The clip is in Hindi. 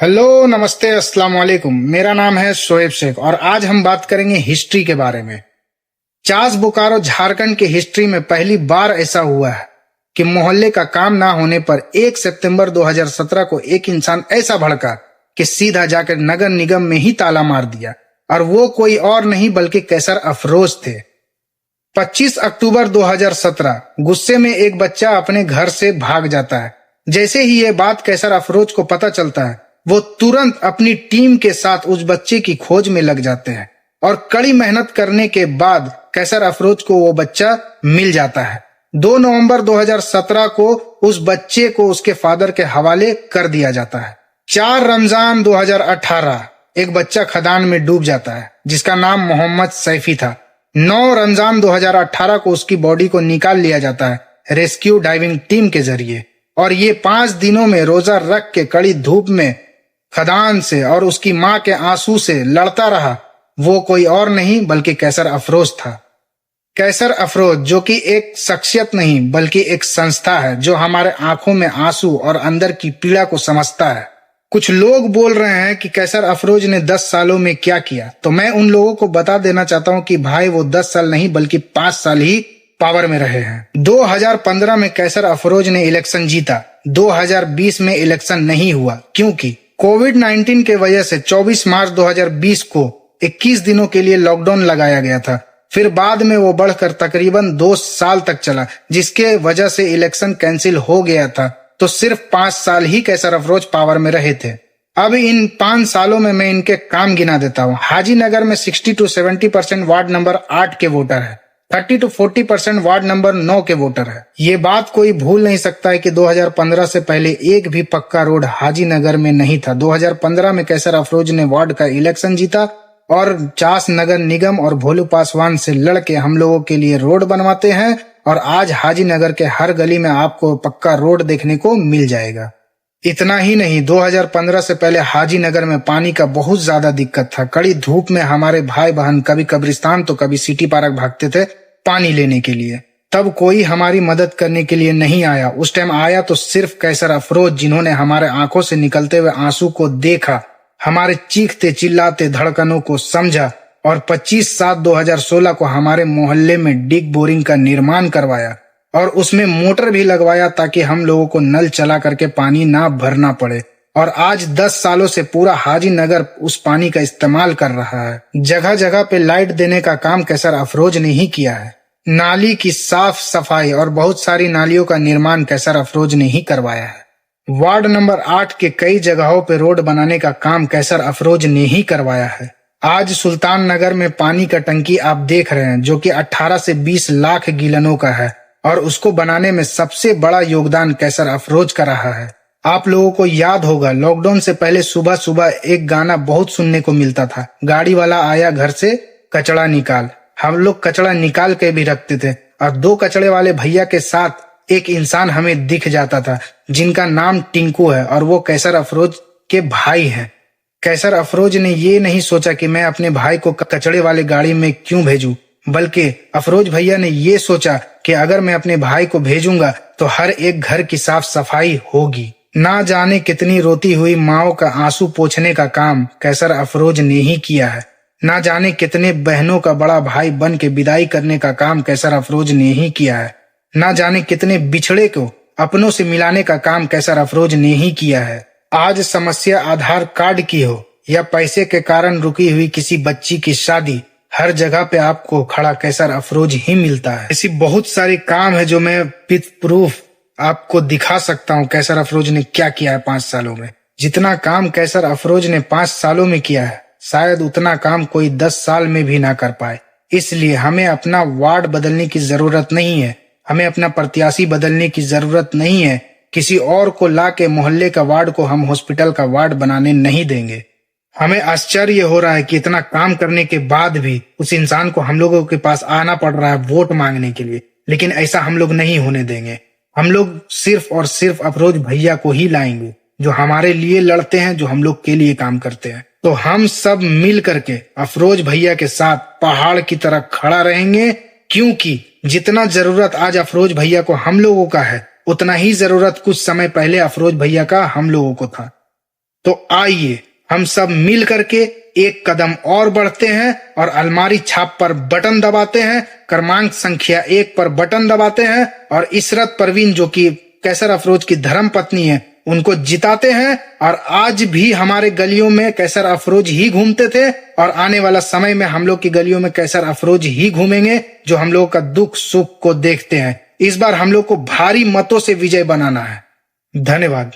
हेलो, नमस्ते, अस्सलाम वालेकुम। मेरा नाम है शोएब शेख और आज हम बात करेंगे हिस्ट्री के बारे में। चास बोकारो झारखंड के हिस्ट्री में पहली बार ऐसा हुआ है कि मोहल्ले का काम ना होने पर 1 सितंबर 2017 को एक इंसान ऐसा भड़का कि सीधा जाकर नगर निगम में ही ताला मार दिया, और वो कोई और नहीं बल्कि कैसर अफरोज थे। 25 अक्टूबर 2017 गुस्से में एक बच्चा अपने घर से भाग जाता है। जैसे ही ये बात कैसर अफरोज को पता चलता है, वो तुरंत अपनी टीम के साथ उस बच्चे की खोज में लग जाते हैं और कड़ी मेहनत करने के बाद कैसर अफरोज को वो बच्चा मिल जाता है। 2 नवंबर 2017 को उस बच्चे को उसके फादर के हवाले कर दिया जाता है। 4 रमजान 2018 एक बच्चा खदान में डूब जाता है जिसका नाम मोहम्मद सैफी था। 9 रमजान 2018 को उसकी बॉडी को निकाल लिया जाता है रेस्क्यू डाइविंग टीम के जरिए, और ये 5 दिनों में रोजा रख के कड़ी धूप में खदान से और उसकी मां के आंसू से लड़ता रहा। वो कोई और नहीं बल्कि कैसर अफरोज था। कैसर अफरोज जो कि एक शख्सियत नहीं बल्कि एक संस्था है जो हमारे आंखों में आंसू और अंदर की पीड़ा को समझता है। कुछ लोग बोल रहे हैं कि कैसर अफरोज ने 10 सालों में क्या किया, तो मैं उन लोगों को बता देना चाहता हूं कि भाई वो 10 साल नहीं बल्कि 5 साल ही पावर में रहे हैं। 2015 में कैसर अफरोज ने इलेक्शन जीता। 2020 में इलेक्शन नहीं हुआ क्योंकि कोविड-19 के वजह से 24 मार्च 2020 को 21 दिनों के लिए लॉकडाउन लगाया गया था। फिर बाद में वो बढ़कर तकरीबन 2 साल तक चला, जिसके वजह से इलेक्शन कैंसिल हो गया था। तो सिर्फ 5 साल ही कैसर अफरोज पावर में रहे थे। अब इन 5 सालों में मैं इनके काम गिना देता हूँ। हाजी नगर में 60 to 70% वार्ड नंबर 8 के वोटर है। 30 to 40% वार्ड नंबर 9 के वोटर है। ये बात कोई भूल नहीं सकता है कि 2015 से पहले एक भी पक्का रोड हाजी नगर में नहीं था। 2015 में कैसर अफरोज ने वार्ड का इलेक्शन जीता और चास नगर निगम और भोलू पासवान से लड़के हम लोगों के लिए रोड बनवाते हैं, और आज हाजी नगर के हर गली में आपको पक्का रोड देखने को मिल जाएगा। इतना ही नहीं, 2015 से पहले हाजी नगर में पानी का बहुत ज्यादा दिक्कत था। कड़ी धूप में हमारे भाई बहन कभी कब्रिस्तान तो कभी सिटी पार्क भागते थे पानी लेने के लिए। तब कोई हमारी मदद करने के लिए नहीं आया। उस टाइम आया तो सिर्फ कैसर अफरोज, जिन्होंने हमारे आंखों से निकलते हुए आंसू को देखा, हमारे चीखते चिल्लाते धड़कनों को समझा, और 25/7/2016 को हमारे मोहल्ले में डिग बोरिंग का निर्माण करवाया और उसमें मोटर भी लगवाया ताकि हम लोगों को नल चला करके पानी ना भरना पड़े। और आज 10 सालों से पूरा हाजी नगर उस पानी का इस्तेमाल कर रहा है। जगह जगह पे लाइट देने का काम कैसर अफरोज ने ही किया है। नाली की साफ सफाई और बहुत सारी नालियों का निर्माण कैसर अफरोज ने ही करवाया है। वार्ड नंबर 8 के कई जगहों पे रोड बनाने का काम कैसर अफरोज ने ही करवाया है। आज सुल्तान नगर में पानी का टंकी आप देख रहे हैं जो कि 18 से 20 लाख गीलनों का है, और उसको बनाने में सबसे बड़ा योगदान कैसर अफरोज का रहा है। आप लोगों को याद होगा, लॉकडाउन से पहले सुबह सुबह एक गाना बहुत सुनने को मिलता था, गाड़ी वाला आया घर से कचड़ा निकाल। हम लोग कचड़ा निकाल के भी रखते थे, और 2 कचड़े वाले भैया के साथ एक इंसान हमें दिख जाता था जिनका नाम टिंकू है, और वो कैसर अफरोज के भाई हैं। कैसर अफरोज ने ये नहीं सोचा कि मैं अपने भाई को कचड़े वाले गाड़ी में क्यों भेजूं, बल्कि अफरोज भैया ने ये सोचा कि अगर मैं अपने भाई को भेजूंगा तो हर एक घर की साफ सफाई होगी। ना जाने कितनी रोती हुई माओ का आंसू पोंछने का काम कैसर अफरोज ने ही किया है। ना जाने कितने बहनों का बड़ा भाई बन के विदाई करने का काम कैसर अफरोज ने ही किया है। ना जाने कितने बिछड़े को अपनों से मिलाने का काम कैसर अफरोज ने ही किया है। आज समस्या आधार कार्ड की हो या पैसे के कारण रुकी हुई किसी बच्ची की शादी, हर जगह पे आपको खड़ा कैसर अफरोज ही मिलता है। ऐसी बहुत सारी काम है जो मैं विद प्रूफ आपको दिखा सकता हूँ कैसर अफरोज ने क्या किया है 5 सालों में। जितना काम कैसर अफरोज ने 5 सालों में किया है, शायद उतना काम कोई 10 साल में भी ना कर पाए। इसलिए हमें अपना वार्ड बदलने की जरूरत नहीं है, हमें अपना प्रत्याशी बदलने की जरूरत नहीं है। किसी और को ला के मोहल्ले का वार्ड को हम हॉस्पिटल का वार्ड बनाने नहीं देंगे। हमें आश्चर्य हो रहा है कि इतना काम करने के बाद भी उस इंसान को हम लोगों के पास आना पड़ रहा है वोट मांगने के लिए, लेकिन ऐसा हम लोग नहीं होने देंगे। हम लोग सिर्फ और सिर्फ अफरोज भैया को ही लाएंगे जो हमारे लिए लड़ते हैं, जो हम लोग के लिए काम करते हैं। तो हम सब मिल करके अफरोज भैया के साथ पहाड़ की तरह खड़ा रहेंगे, क्योंकि जितना जरूरत आज अफरोज भैया को हम लोगों का है, उतना ही जरूरत कुछ समय पहले अफरोज भैया का हम लोगों को था। तो आइए हम सब मिल करके एक कदम और बढ़ते हैं और अलमारी छाप पर बटन दबाते हैं, क्रमांक संख्या 1 पर बटन दबाते हैं और इशरत परवीन जो कि कैसर अफरोज की धर्म पत्नी है उनको जिताते हैं। और आज भी हमारे गलियों में कैसर अफरोज ही घूमते थे और आने वाला समय में हम लोग की गलियों में कैसर अफरोज ही घूमेंगे जो हम लोगों का दुख सुख को देखते हैं। इस बार हम लोग को भारी मतों से विजय बनाना है। धन्यवाद।